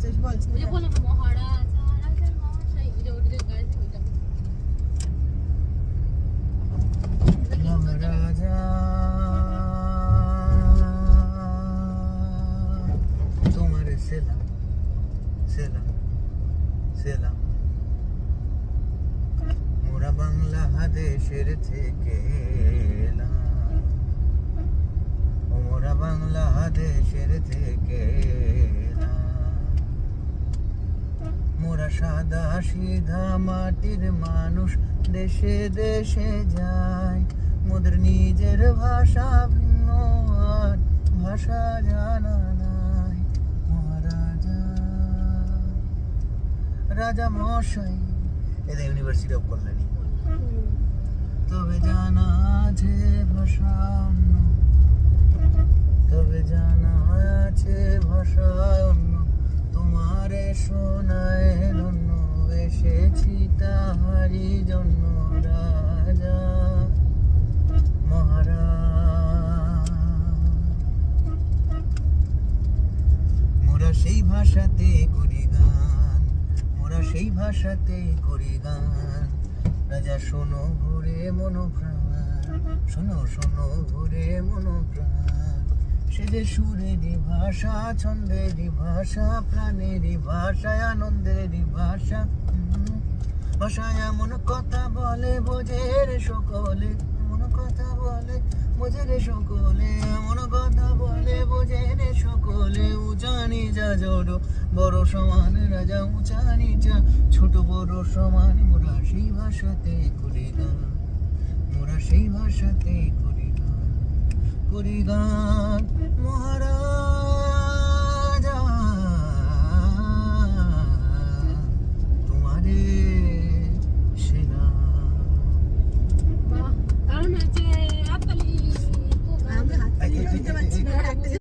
বলো না মহারাজ রাজার মহাশয় এটা ওটা গাইছে ওইটা রাজা তোমার সেলাম সেলাম সেলাম মোরা বাংলাদেশের থেকে এলাম ও মোরা বাংলাদেশের থেকে এলাম মোরা সাদা সিধা মাটির মানুষ দেশে দেশে যায় মোদের নিজের ভাষা ভিন্ন আর ভাষা জানা নাই মহারাজা রাজা মশাই এদের ইউনিভার্সিটি অফ কল্যাণী তবে জানা আছে ভাষা অন্য তবে জানা আছে ভাষা অন্য তোমারে শোনায় ধন্য এসেছি তাহারি জন্য রাজা মহারাজ মোরা সেই ভাষাতে করি গান মোরা সেই ভাষাতে করি গান রাজা শোনো ঘুরে মনোপ্রাণ শোনো শোনো ঘুরে মনোপ্রাণ সে যে সুরেরই ভাষা ছন্দেরই ভাষা প্রাণেরই ভাষায় আনন্দেরই ভাষা ভাষায় এমন কথা বলে বোঝে রে সকলে এমন কথা বলে বোঝে রে সকলে এমন কথা বলে বোঝে রে সকলে উঁচা নিচা ছোট বড় সমান রাজা উঁচা নিচা ছোট বড় সমান মোরা সেই ভাষাতে করি গান মোরা সেই ভাষাতে করি গান মহারাজ